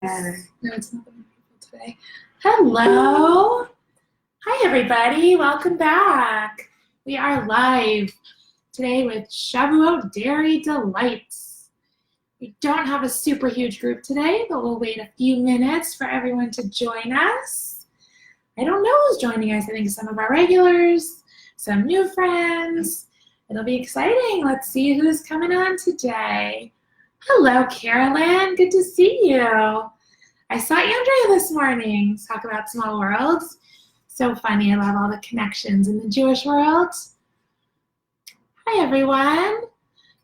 Better. No, it's not the people today. Hello. Hi, everybody. Welcome back. We are live today with Shavuot Dairy Delights. We don't have a super huge group today, but we'll wait a few minutes for everyone to join us. I don't know who's joining us. I think some of our regulars, some new friends. It'll be exciting. Let's see who's coming on today. Hello, Carolyn. Good to see you. I saw Andrea this morning talk about small worlds. So funny. I love all the connections in the Jewish world. Hi, everyone.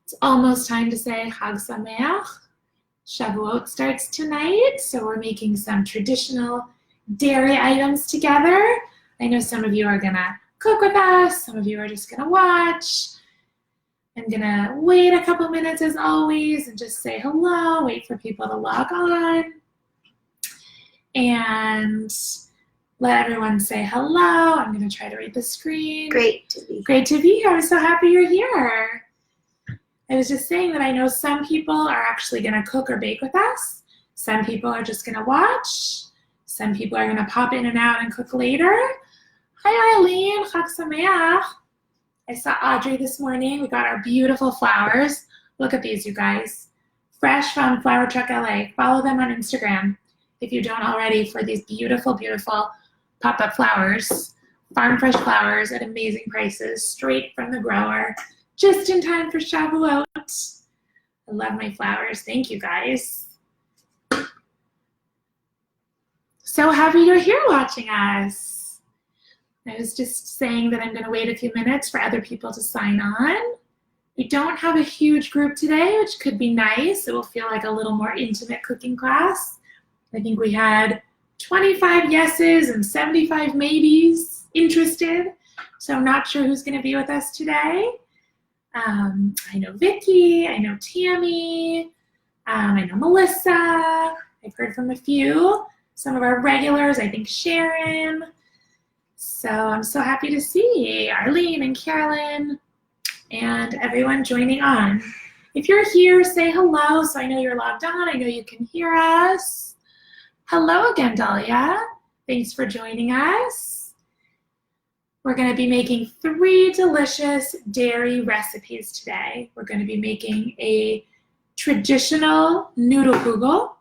It's almost time to say Chag Sameach. Shavuot starts tonight, so we're making some traditional dairy items together. I know some of you are going to cook with us. Some of you are just going to watch. I'm going to wait a couple minutes as always and just say hello, wait for people to log on, and let everyone say hello. I'm going to try to read the screen. Great to be here. Great to be here. I'm so happy you're here. I was just saying that I know some people are actually going to cook or bake with us. Some people are just going to watch. Some people are going to pop in and out and cook later. Hi, Eileen. Chag Sameach. I saw Audrey this morning. We got our beautiful flowers. Look at these, you guys. Fresh from Flower Truck LA. Follow them on Instagram if you don't already for these beautiful, beautiful pop-up flowers. Farm fresh flowers at amazing prices, straight from the grower, just in time for Shavuot. I love my flowers. Thank you, guys. So happy you're here watching us. I was just saying that I'm going to wait a few minutes for other people to sign on. We don't have a huge group today, which could be nice. It will feel like a little more intimate cooking class. I think we had 25 yeses and 75 maybes interested, so I'm not sure who's going to be with us today. I know Vicky, I know Tammy, I know Melissa. I've heard from a few. Some of our regulars, I think Sharon. So I'm so happy to see Arlene and Carolyn and everyone joining on. If you're here, say hello so I know you're logged on. I know you can hear us. Hello again, Dahlia. Thanks for joining us. We're going to be making 3 delicious dairy recipes today. We're going to be making a traditional noodle kugel.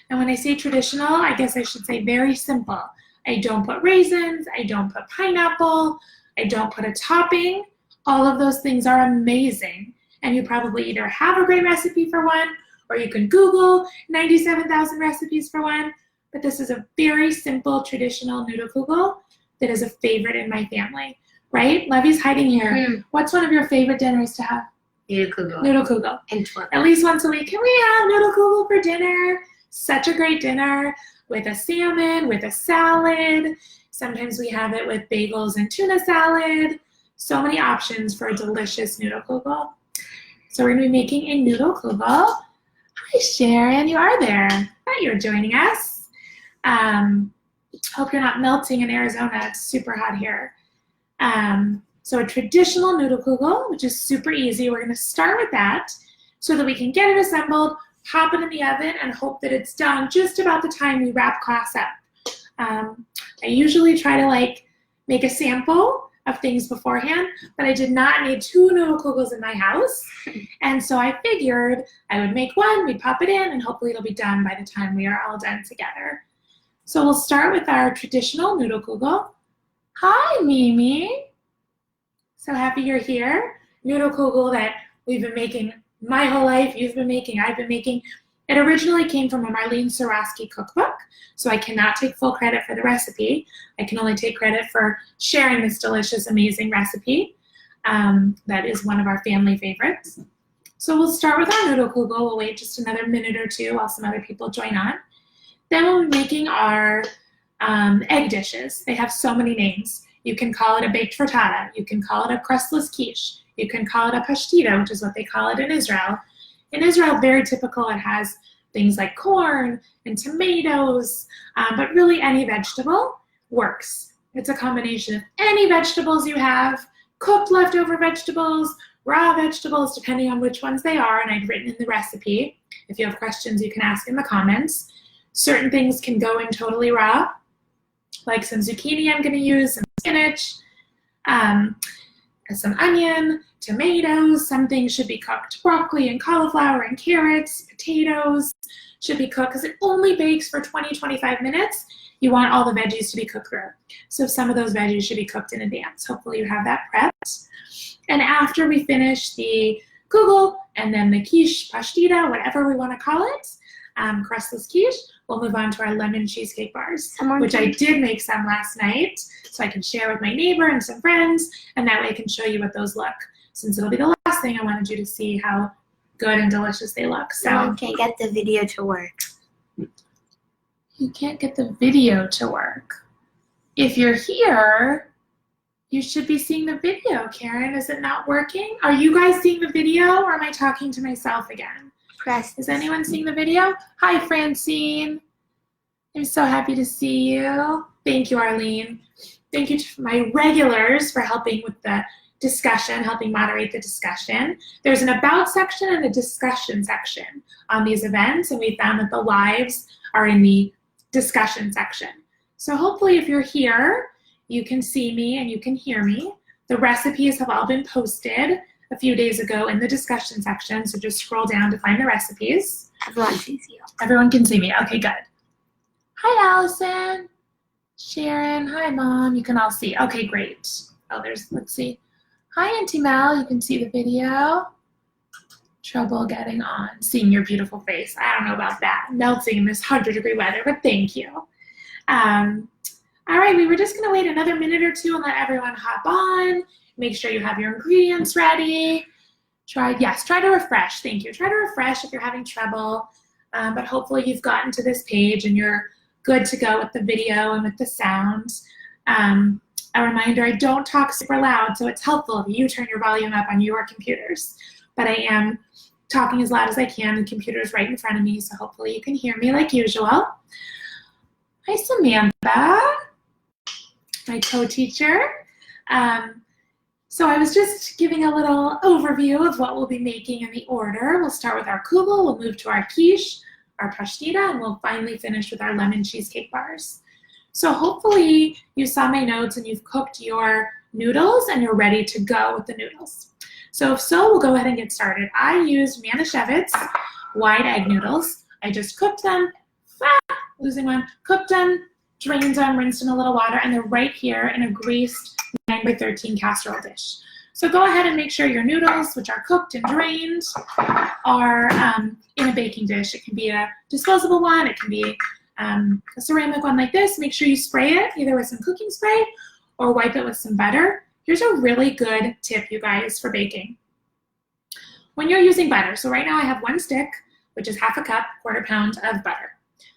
And when I say traditional, I guess I should say very simple. I don't put raisins, I don't put pineapple, I don't put a topping. All of those things are amazing. And you probably either have a great recipe for one, or you can Google 97,000 recipes for one. But this is a very simple traditional noodle kugel that is a favorite in my family, right? Levy's hiding here. What's one of your favorite dinners to have? Noodle kugel. Noodle kugel. And at least once a week. Can we have noodle kugel for dinner? Such a great dinner. With a salmon, with a salad. Sometimes we have it with bagels and tuna salad. So many options for a delicious noodle kugel. So we're going to be making a noodle kugel. Hi, Sharon. You are there. Thought you were joining us. Hope you're not melting in Arizona. It's super hot here. So a traditional noodle kugel, which is super easy. We're going to start with that so that we can get it assembled, pop it in the oven, and hope that it's done just about the time we wrap class up. I usually try to make a sample of things beforehand, but I did not need 2 noodle kugels in my house. And so I figured I would make one, we'd pop it in, and hopefully it'll be done by the time we are all done together. So we'll start with our traditional noodle kugel. Hi, Mimi. So happy you're here. Noodle kugel that we've been making my whole life, you've been making, I've been making. It originally came from a Marlene Sorosky cookbook, so I cannot take full credit for the recipe. I can only take credit for sharing this delicious, amazing recipe. That is one of our family favorites. So we'll start with our noodle kugel. We'll wait just another minute or two while some other people join on. Then we'll be making our egg dishes. They have so many names. You can call it a baked frittata. You can call it a crustless quiche. You can call it a pashtita, which is what they call it in Israel. In Israel, very typical. It has things like corn and tomatoes, but really any vegetable works. It's a combination of any vegetables you have, cooked leftover vegetables, raw vegetables, depending on which ones they are, and I've written in the recipe. If you have questions, you can ask in the comments. Certain things can go in totally raw, like some zucchini I'm going to use, some spinach, some onion, tomatoes. Some things should be cooked. Broccoli and cauliflower and carrots, potatoes should be cooked because it only bakes for 20-25 minutes. You want all the veggies to be cooked through. So some of those veggies should be cooked in advance. Hopefully you have that prepped. And after we finish the kugel and then the quiche, pastita, whatever we want to call it, crustless quiche, we'll move on to our lemon cheesecake bars, which I did make some last night, so I can share with my neighbor and some friends, and that way I can show you what those look, since it'll be the last thing I wanted you to see how good and delicious they look. So I can't get the video to work. You can't get the video to work. If you're here, you should be seeing the video, Karen. Is it not working? Are you guys seeing the video, or am I talking to myself again? Is anyone seeing the video? Hi, Francine. I'm so happy to see you. Thank you, Arlene. Thank you to my regulars for helping with the discussion, helping moderate the discussion. There's an about section and a discussion section on these events, and we found that the lives are in the discussion section. So hopefully if you're here, you can see me and you can hear me. The recipes have all been posted a few days ago in the discussion section, so just scroll down to find the recipes. Everyone sees you. Everyone can see me. Okay, good. Hi, Allison. Sharon. Hi, Mom. You can all see. Okay, great. Oh, let's see. Hi, Auntie Mel. You can see the video. Trouble getting on. Seeing your beautiful face. I don't know about that. Melting in this 100-degree weather, but thank you. All right, we were just going to wait another minute or two and let everyone hop on. Make sure you have your ingredients ready. Try to refresh. Thank you. Try to refresh if you're having trouble, but hopefully you've gotten to this page and you're good to go with the video and with the sound. A reminder, I don't talk super loud, so it's helpful if you turn your volume up on your computers. But I am talking as loud as I can. The computer's right in front of me, so hopefully you can hear me like usual. Hi, Samantha, my co-teacher. So I was just giving a little overview of what we'll be making in the order. We'll start with our kugel, we'll move to our quiche, our pastita, and we'll finally finish with our lemon cheesecake bars. So hopefully you saw my notes and you've cooked your noodles and you're ready to go with the noodles. So if so, we'll go ahead and get started. I used Manischewitz wide egg noodles. I just cooked them, losing one, cooked them, drained them, rinsed in a little water, and they're right here in a greased 9x13 casserole dish. So go ahead and make sure your noodles, which are cooked and drained, are in a baking dish. It can be a disposable one, it can be a ceramic one like this. Make sure you spray it either with some cooking spray or wipe it with some butter. Here's a really good tip, you guys, for baking. When you're using butter, so right now I have one stick, which is half a cup, quarter pound of butter.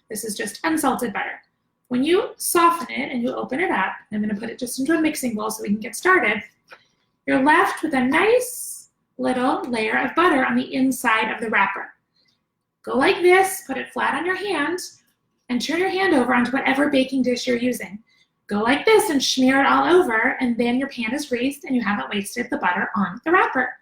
This is just unsalted butter. When you soften it and you open it up, I'm going to put it just into a mixing bowl so we can get started, you're left with a nice little layer of butter on the inside of the wrapper. Go like this, put it flat on your hand, and turn your hand over onto whatever baking dish you're using. Go like this and smear it all over, and then your pan is greased and you haven't wasted the butter on the wrapper.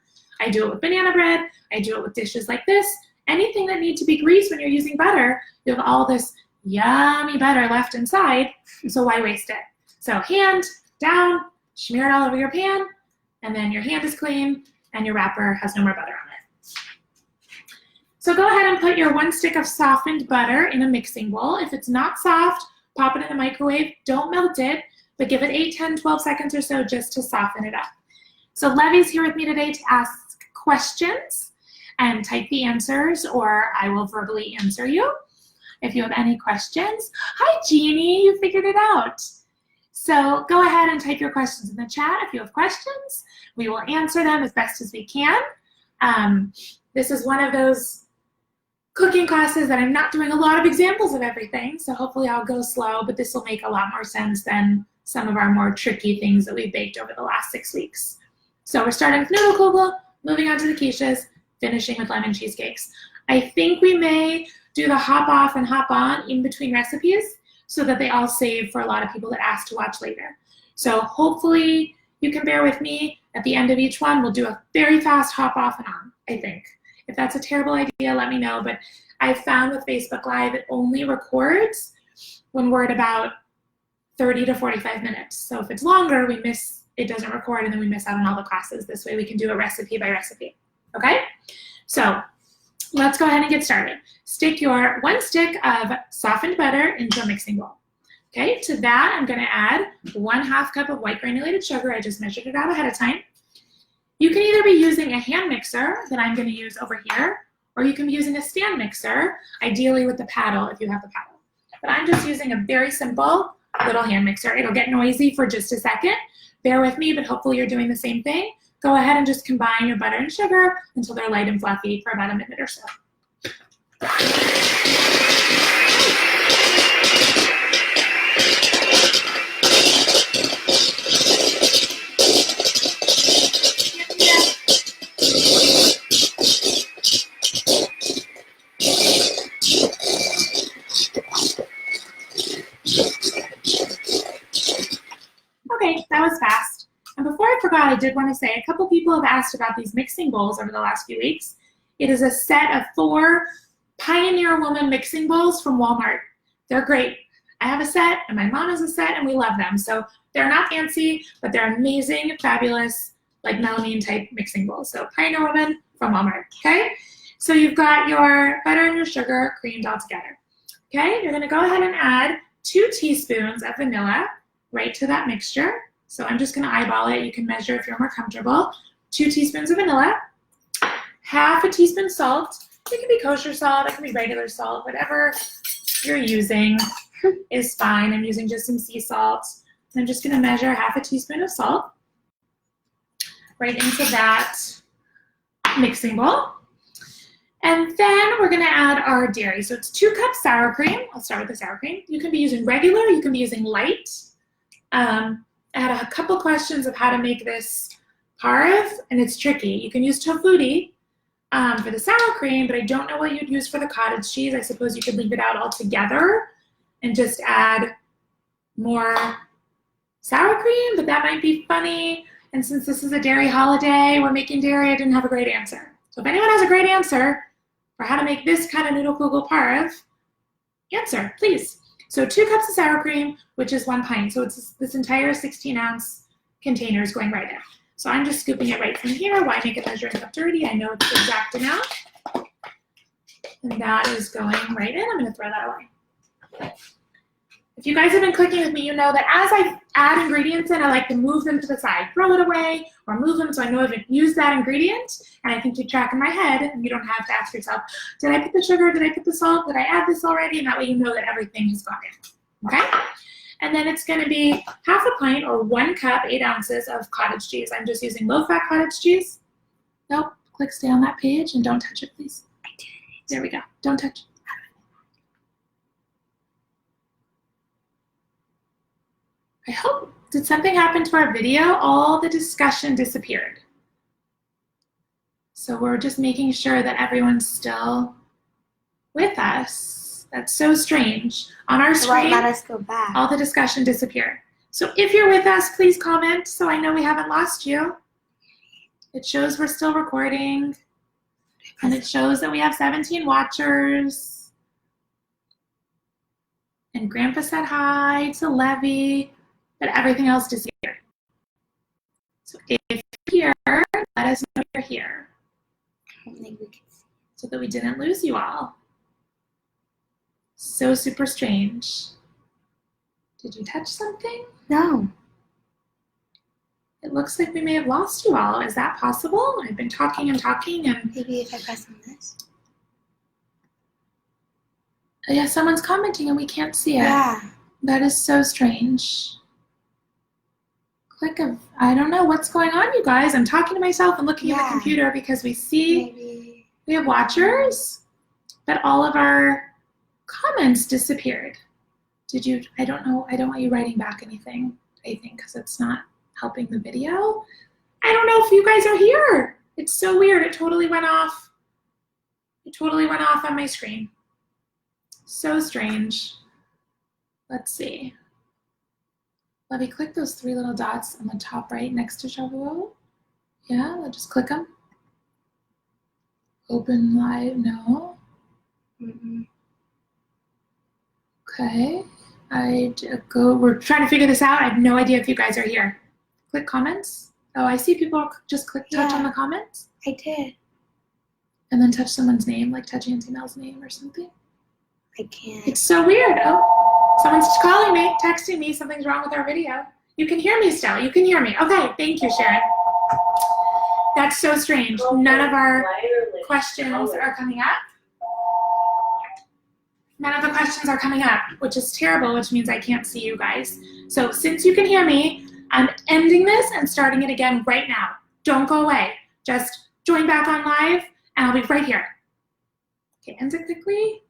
I do it with banana bread. I do it with dishes like this. Anything that needs to be greased when you're using butter, you have all this yummy butter left inside, so why waste it? So hand down, smear it all over your pan, and then your hand is clean and your wrapper has no more butter on it. So go ahead and put your one stick of softened butter in a mixing bowl. If it's not soft, pop it in the microwave. Don't melt it, but give it 8, 10, 12 seconds or so just to soften it up. So Levy's here with me today to ask questions and type the answers, or I will verbally answer you if you have any questions. Hi, Jeannie, you figured it out. So go ahead and type your questions in the chat if you have questions. We will answer them as best as we can. This is one of those cooking classes that I'm not doing a lot of examples of everything, so hopefully I'll go slow, but this will make a lot more sense than some of our more tricky things that we've baked over the last 6 weeks. So we're starting with noodle kugel, moving on to the quiches, finishing with lemon cheesecakes. I think we may do the hop off and hop on in between recipes so that they all save for a lot of people that ask to watch later. So hopefully you can bear with me At the end of each one, we'll do a very fast hop off and on, I think. If that's a terrible idea, let me know. But I've found with Facebook Live, it only records when we're at about 30 to 45 minutes. So if it's longer, it doesn't record, and then we miss out on all the classes. This way we can do it recipe by recipe, okay? So let's go ahead and get started. Stick your 1 stick of softened butter into a mixing bowl. Okay, to that I'm gonna add 1/2 cup of white granulated sugar. I just measured it out ahead of time. You can either be using a hand mixer that I'm gonna use over here, or you can be using a stand mixer, ideally with the paddle if you have the paddle. But I'm just using a very simple little hand mixer. It'll get noisy for just a second. Bear with me, but hopefully you're doing the same thing. Go ahead and just combine your butter and sugar until they're light and fluffy for about a minute or so. Okay, that was fast. And before I forgot, I did want to say a couple people have asked about these mixing bowls over the last few weeks. It is a set of 4 Pioneer Woman mixing bowls from Walmart. They're great. I have a set, and my mom has a set, and we love them. So they're not fancy, but they're amazing, fabulous, like melamine type mixing bowls. So Pioneer Woman from Walmart, okay? So you've got your butter and your sugar creamed all together. Okay, you're gonna go ahead and add 2 teaspoons of vanilla right to that mixture. So I'm just gonna eyeball it. You can measure if you're more comfortable. 2 teaspoons of vanilla, 1/2 teaspoon salt. It can be kosher salt, it can be regular salt, whatever you're using is fine. I'm using just some sea salt. I'm just gonna measure 1/2 teaspoon of salt right into that mixing bowl. And then we're gonna add our dairy. So it's 2 cups sour cream. I'll start with the sour cream. You can be using regular, you can be using light. I had a couple questions of how to make this parve, and it's tricky. You can use tofuti for the sour cream, but I don't know what you'd use for the cottage cheese. I suppose you could leave it out altogether and just add more sour cream, but that might be funny. And since this is a dairy holiday, we're making dairy, I didn't have a great answer. So if anyone has a great answer for how to make this kind of noodle kugel parve, answer, please. So 2 cups of sour cream, which is 1 pint. So it's this entire 16-ounce container is going right in. So I'm just scooping it right from here. Why make a measuring cup dirty? I know it's the exact amount. And that is going right in. I'm gonna throw that away. If you guys have been cooking with me, you know that as I add ingredients in, I like to move them to the side, throw it away, or move them so I know I've used that ingredient, and I can keep track in my head, and you don't have to ask yourself, did I put the sugar, did I put the salt, did I add this already? And that way you know that everything has gone in, okay? And then it's gonna be 1/2 pint or 1 cup, 8 ounces of cottage cheese. I'm just using low-fat cottage cheese. Nope, click stay on that page and don't touch it, please. I did. There we go, don't touch it. I hope, did something happen to our video? All the discussion disappeared. So we're just making sure that everyone's still with us. That's so strange. On our screen, Let us go back. all the discussion disappeared. So if you're with us, please comment so I know we haven't lost you. It shows we're still recording, and it shows that we have 17 watchers. And Grandpa said hi to Levy. But everything else disappeared. So if you're here, let us know you're here. I don't think we can see. So that we didn't lose you all. So super strange. Did you touch something? No. It looks like we may have lost you all. Is that possible? I've been talking and talking and... Maybe if I press on this. Yeah, someone's commenting and we can't see it. Yeah. That is so strange. I don't know what's going on, you guys. I'm talking to myself and looking at the computer because we see Maybe. we have watchers, but all of our comments disappeared. Did you, I don't know, I don't want you writing back anything, I think, because it's not helping the video. I don't know if you guys are here. It's so weird. It totally went off. It totally went off on my screen. So strange. Let's see. Let me click those 3 little dots on the top right next to Shavuot. Yeah, let's just click them. Open live, no. Mm-mm. Okay, we're trying to figure this out. I have no idea if you guys are here. Click comments. Oh, I see people just touch on the comments. I did. And then touch someone's name, like touch Auntie Mel's name or something. I can't. It's so weird. Oh, someone's calling me, texting me, something's wrong with our video. You can hear me still, you can hear me. Okay, thank you, Sharon. That's so strange. None of our questions are coming up. None of the questions are coming up, which is terrible, which means I can't see you guys. So since you can hear me, I'm ending this and starting it again right now. Don't go away. Just join back on live, and I'll be right here. Okay, end it quickly.